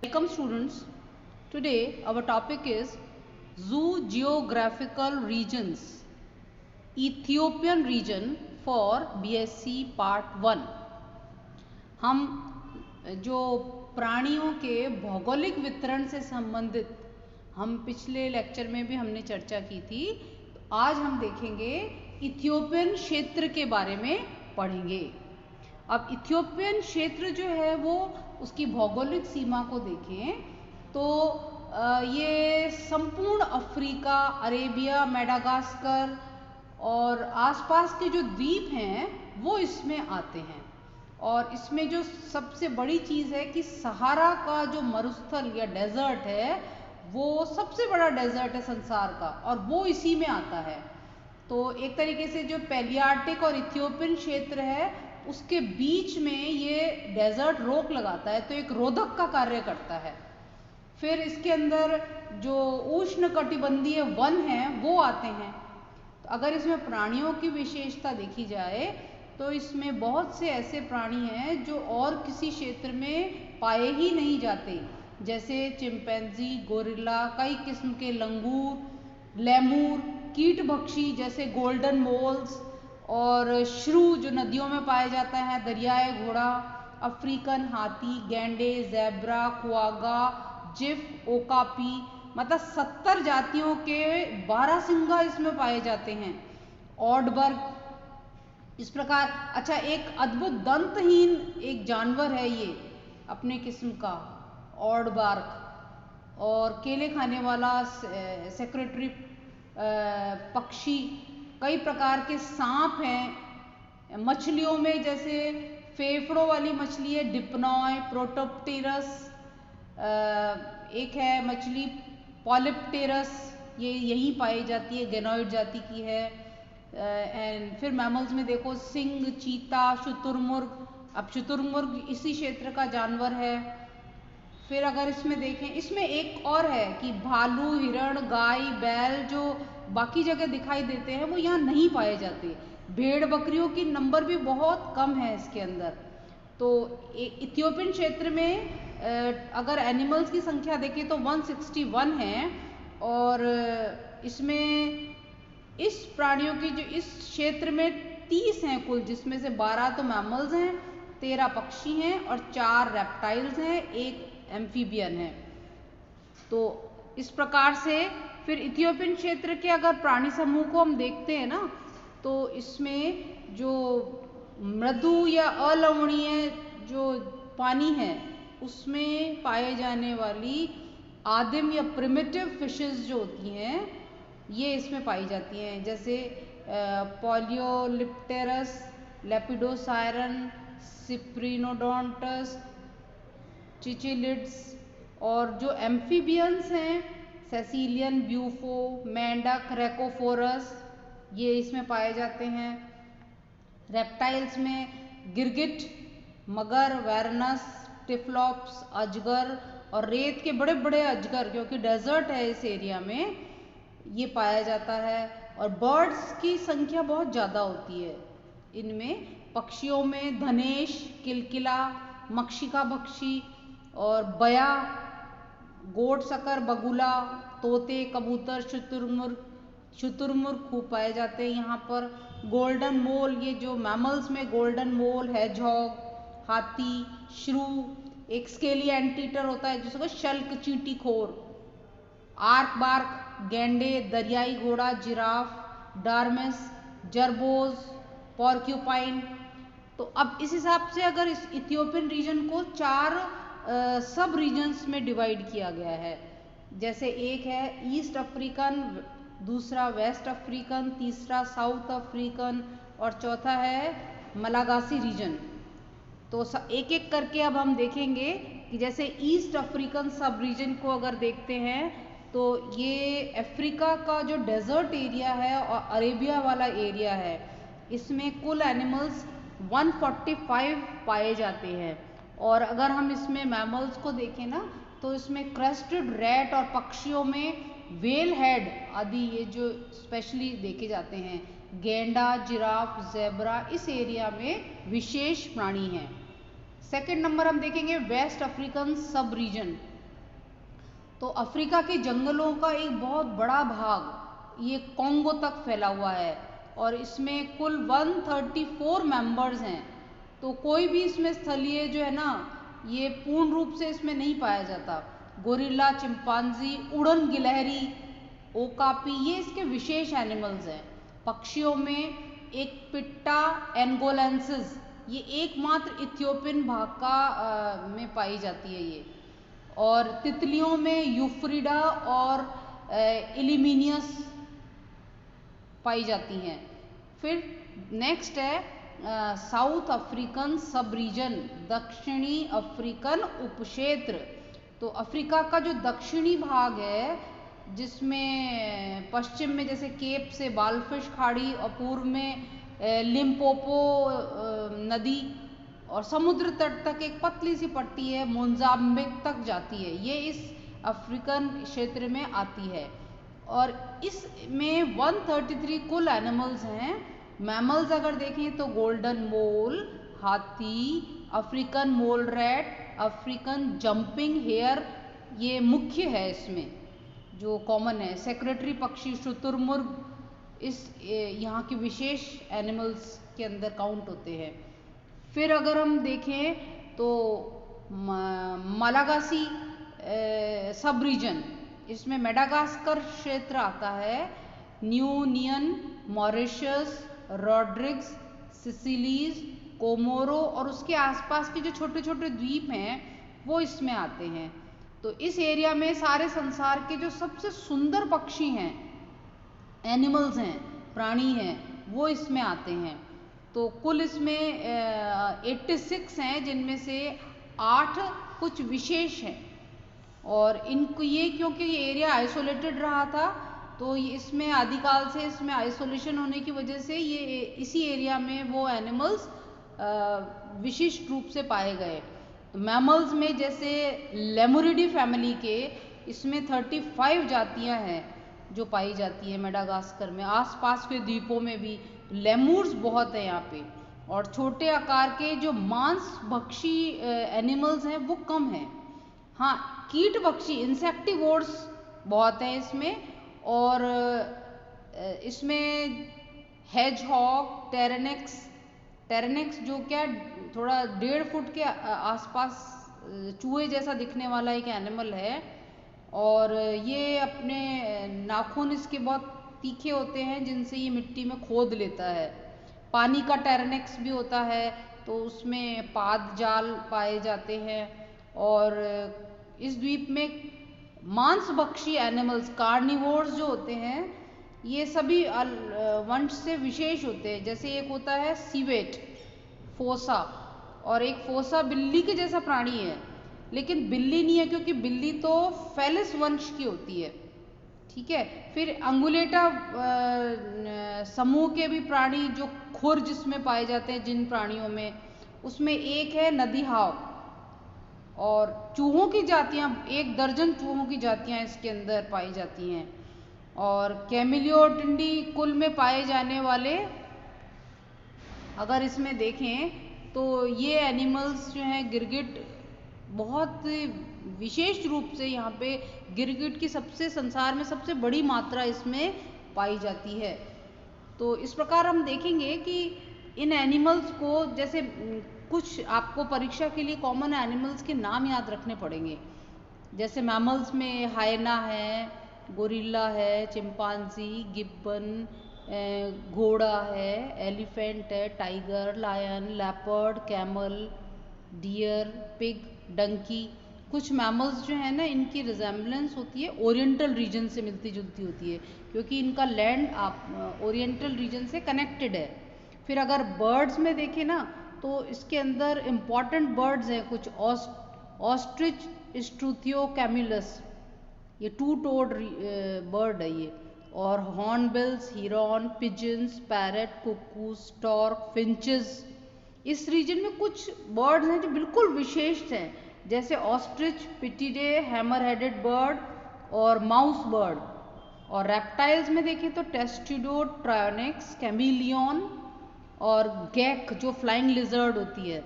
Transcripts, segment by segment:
Welcome students. Today our topic is Zoo Geographical Regions, Ethiopian region for BSc Part 1. हम जो प्राणियों के भौगोलिक वितरण से संबंधित हम पिछले लेक्चर में भी हमने चर्चा की थी, तो आज हम देखेंगे इथियोपियन क्षेत्र के बारे में पढ़ेंगे। अब इथियोपियन क्षेत्र जो है वो उसकी भौगोलिक सीमा को देखें तो ये संपूर्ण अफ्रीका, अरेबिया, मेडागास्कर और आसपास के जो द्वीप हैं वो इसमें आते हैं। और इसमें जो सबसे बड़ी चीज़ है कि सहारा का जो मरुस्थल या डेजर्ट है वो सबसे बड़ा डेजर्ट है संसार का, और वो इसी में आता है। तो एक तरीके से जो पैलियार्टिक और इथियोपियन क्षेत्र है उसके बीच में ये डेजर्ट रोक लगाता है, तो एक रोधक का कार्य करता है। फिर इसके अंदर जो उष्ण कटिबंधीय वन हैं वो आते हैं। तो अगर इसमें प्राणियों की विशेषता देखी जाए तो इसमें बहुत से ऐसे प्राणी हैं जो और किसी क्षेत्र में पाए ही नहीं जाते, जैसे चिंपैंजी, गोरिल्ला, कई किस्म के लंगूर, लेमूर, कीट भक्षी जैसे गोल्डन मोल्स और श्रू जो नदियों में पाया जाता है, दरियाई घोड़ा, अफ्रीकन हाथी, गैंडे, ज़ेब्रा, कुआगा, जिफ, ओकापी, मतलब 70 जातियों के 12 सिंगा इसमें पाए जाते हैं। ऑडबर्ग इस प्रकार। अच्छा, एक अद्भुत दंतहीन एक जानवर है ये अपने किस्म का, ऑडबार्ग, और केले खाने वाला सेक्रेटरी पक्षी, कई प्रकार के सांप हैं। मछलियों में जैसे फेफड़ों वाली मछली है डिप्नॉय, प्रोटोप्टेरस, एक है मछली पॉलिप्टेरस, ये यहीं पाई जाती है, गेनोइड जाति की है। एंड फिर मैमल्स में देखो सिंह, चीता, शुतुरमुर्ग, अब शुतुरमुर्ग इसी क्षेत्र का जानवर है। फिर अगर इसमें देखें, इसमें एक और है कि भालू, हिरण, गाय, बैल जो बाकी जगह दिखाई देते हैं वो यहाँ नहीं पाए जाते। भेड़ बकरियों की नंबर भी बहुत कम है इसके अंदर। तो इथियोपियन क्षेत्र में अगर एनिमल्स की संख्या देखें तो 161 है, और इसमें इस प्राणियों की जो इस क्षेत्र में 30 हैं कुल, जिसमें से 12 तो मैमल्स हैं, 13 पक्षी हैं और 4 रेप्टाइल्स हैं, एक एम्फीबियन है। तो इस प्रकार से फिर इथियोपियन क्षेत्र के अगर प्राणी समूह को हम देखते हैं ना, तो इसमें जो मृदु या अलवणीय जो पानी है उसमें पाए जाने वाली आदिम या प्रिमिटिव फिशेस जो होती हैं ये इसमें पाई जाती हैं, जैसे पॉलियोलिप्टेरस, लेपिडोसायरन, सिप्रिनोडोंटस, चिचिलिड्स, और जो एम्फीबियंस हैं सेसिलियन, ब्यूफो, मेंढक, रेकोफोरस, ये इसमें पाए जाते हैं। रेप्टाइल्स में गिरगिट, मगर, वैरनस, टिफ्लॉप्स, अजगर और रेत के बड़े बड़े अजगर, क्योंकि डेजर्ट है इस एरिया में, ये पाया जाता है। और बर्ड्स की संख्या बहुत ज़्यादा होती है इनमें। पक्षियों में धनेश, किलकिला, मक्षिका भक्षी और बया, गोट सकर, बगुला, तोते, कबूतर, शुतुरमुर्ग खूब पाए जाते हैं यहाँ पर। गोल्डन मोल, ये जो मैमल्स में गोल्डन मोल, हेजहॉग, हाथी, श्रू, एक स्केली एंटीटर होता है जिसको शल्क चींटी खोर, आर्क बार्क, गैंडे, दरियाई घोड़ा, जिराफ, डार्मेस, जरबोज, पॉर्क्यूपाइन। तो अब इस हिसाब से अगर इस इथियोपियन रीजन को 4 सब रीजन्स में डिवाइड किया गया है, जैसे एक है ईस्ट अफ्रीकन, दूसरा वेस्ट अफ्रीकन, तीसरा साउथ अफ्रीकन और चौथा है मलागासी रीजन। तो एक एक करके अब हम देखेंगे कि जैसे ईस्ट अफ्रीकन सब रीजन को अगर देखते हैं तो ये अफ्रीका का जो डेजर्ट एरिया है और अरेबिया वाला एरिया है, इसमें कुल एनिमल्स 145 पाए जाते हैं। और अगर हम इसमें मैमल्स को देखें ना, तो इसमें क्रेस्टेड रैट और पक्षियों में वेल हेड आदि ये जो स्पेशली देखे जाते हैं, गेंडा, जिराफ, ज़ेब्रा इस एरिया में विशेष प्राणी हैं। सेकंड नंबर हम देखेंगे वेस्ट अफ्रीकन सब रीजन, तो अफ्रीका के जंगलों का एक बहुत बड़ा भाग ये कॉन्गो तक फैला हुआ है और इसमें कुल 134 मेंबर्स हैं। तो कोई भी इसमें स्थलीय जो है ना, ये पूर्ण रूप से इसमें नहीं पाया जाता। गोरिल्ला, चिंपांजी, उड़न गिलहरी, ओकापी, ये इसके विशेष एनिमल्स हैं। पक्षियों में एक पिट्टा एंगोलेंसिस, ये एकमात्र इथियोपियन भाग का में पाई जाती है ये। और तितलियों में यूफ्रीडा और इलिमिनियस पाई जाती हैं। फिर नेक्स्ट है साउथ अफ्रीकन सब रीजन, दक्षिणी अफ्रीकन उपक्षेत्र। तो अफ्रीका का जो दक्षिणी भाग है, जिसमें पश्चिम में जैसे केप से बालफिश खाड़ी और पूर्व में लिम्पोपो नदी और समुद्र तट तक एक पतली सी पट्टी है, मोजाम्बिक तक जाती है, ये इस अफ्रीकन क्षेत्र में आती है। और इसमें 133 कुल एनिमल्स हैं। मैमल्स अगर देखें तो गोल्डन मोल, हाथी, अफ्रीकन मोल रैट, अफ्रीकन जंपिंग हेयर, ये मुख्य है इसमें जो कॉमन है। सेक्रेटरी पक्षी, शुतुरमुर्ग, इस यहाँ के विशेष एनिमल्स के अंदर काउंट होते हैं। फिर अगर हम देखें तो मलागासी सब रीजन, इसमें मेडागास्कर क्षेत्र आता है, न्यूनियन, मॉरिशस, रॉड्रिग्स, सिसिलीज, कोमोरो और उसके आसपास के जो छोटे छोटे द्वीप हैं वो इसमें आते हैं। तो इस एरिया में सारे संसार के जो सबसे सुंदर पक्षी हैं, एनिमल्स हैं, प्राणी हैं, वो इसमें आते हैं। तो कुल इसमें 86 हैं, जिनमें से 8 कुछ विशेष हैं। और इनको ये क्योंकि ये एरिया आइसोलेटेड रहा था, तो इसमें आदिकाल से इसमें आइसोलेशन होने की वजह से ये इसी एरिया में वो एनिमल्स विशिष्ट रूप से पाए गए। तो मैमल्स में जैसे लेमुरिडी फैमिली के इसमें 35 जातियां हैं जो पाई जाती है मेडागास्कर में। आसपास के द्वीपों में भी लेमूर्स बहुत है यहाँ पे। और छोटे आकार के जो मांस भक्षी एनिमल्स हैं वो कम हैं। हाँ, कीट भक्षी इंसेक्टिवोर्स बहुत हैं इसमें। और इसमें हेजहॉग, टेरेनेक्स जो क्या थोड़ा 1.5 फुट के आसपास चूहे जैसा दिखने वाला एक एनिमल है। और ये अपने नाखून इसके बहुत तीखे होते हैं, जिनसे ये मिट्टी में खोद लेता है। पानी का टेरेनेक्स भी होता है, तो उसमें पाद जाल पाए जाते हैं। और इस द्वीप में मांसभक्षी एनिमल्स, कार्निवोर्स जो होते हैं, ये सभी वंश से विशेष होते हैं। जैसे एक होता है सीवेट, फोसा, और एक फोसा बिल्ली के जैसा प्राणी है, लेकिन बिल्ली नहीं है क्योंकि बिल्ली तो फेलिस वंश की होती है, ठीक है। फिर अंगुलेटा समूह के भी प्राणी जो खुर जिसमें पाए जाते हैं, जिन प्राणियों में, उसमें एक है नदी हाव। और चूहों की जातियां 1 दर्जन चूहों की जातियां इसके अंदर पाई जाती हैं। और कैमिलियोटिंडी कुल में पाए जाने वाले अगर इसमें देखें तो ये एनिमल्स जो हैं, गिरगिट बहुत विशेष रूप से यहाँ पे गिरगिट की सबसे संसार में सबसे बड़ी मात्रा इसमें पाई जाती है। तो इस प्रकार हम देखेंगे कि इन एनिमल्स को, जैसे कुछ आपको परीक्षा के लिए कॉमन एनिमल्स के नाम याद रखने पड़ेंगे। जैसे मैमल्स में हायना है, गोरिल्ला है, चिंपांजी, गिब्बन, घोड़ा है, एलिफेंट है, tiger, lion, leopard, camel, deer, pig, donkey. कुछ मैमल्स जो है ना, इनकी रिजेम्बलेंस होती है ओरिएंटल रीजन से, मिलती जुलती होती है, क्योंकि इनका लैंड ओरिएंटल रीजन से कनेक्टेड है। फिर अगर बर्ड्स में देखें ना, तो इसके अंदर इम्पॉर्टेंट बर्ड्स हैं कुछ। ऑस्ट्रिच स्ट्रूथियो कैमिलस, ये 2-टोड बर्ड है ये। और hornbills, heron, pigeons, parrot, cuckoo, stork, finches. इस रीजन में कुछ बर्ड्स हैं जो बिल्कुल विशेष हैं, जैसे ऑस्ट्रिच, पिटिडे, हैमर हेडेड बर्ड और माउस बर्ड। और रेप्टाइल्स में देखें तो टेस्टिडो, ट्रायोनिक्स, कैमिलियन और गैक जो फ्लाइंग लिजर्ड होती है।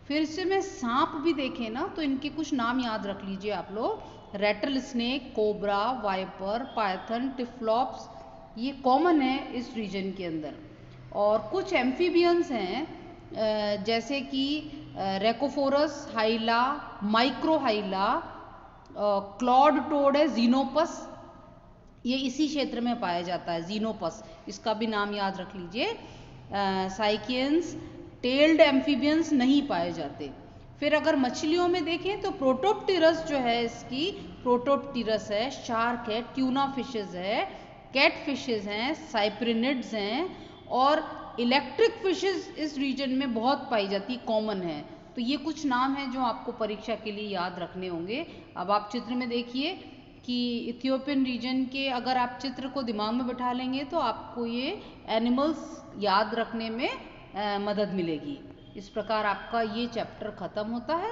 फिर से मैं सांप भी देखें ना तो इनके कुछ नाम याद रख लीजिए आप लोग, rattlesnake, cobra, viper, python, typhlops, ये कॉमन है इस रीजन के अंदर। और कुछ एम्फीबियंस हैं जैसे कि रेकोफोरस, हाइला, माइक्रोहाइला, क्लॉड टोड है, जीनोपस, ये इसी क्षेत्र में पाया जाता है, जीनोपस, इसका भी नाम याद रख लीजिए। साइकियंस, टेल्ड एम्फीबियंस नहीं पाए जाते। फिर अगर मछलियों में देखें तो प्रोटोप्टेरस जो है इसकी, प्रोटोप्टेरस है, शार्क है, ट्यूना फिशेज है, कैट फिशेज हैं, साइप्रिनिड्स हैं, और इलेक्ट्रिक फिशेज इस रीजन में बहुत पाई जाती, कॉमन है। तो ये कुछ नाम हैं जो आपको परीक्षा के लिए याद रखने होंगे। अब आप चित्र में देखिए कि इथियोपियन रीजन के अगर आप चित्र को दिमाग में बिठा लेंगे तो आपको ये एनिमल्स याद रखने में मदद मिलेगी। इस प्रकार आपका ये चैप्टर ख़त्म होता है।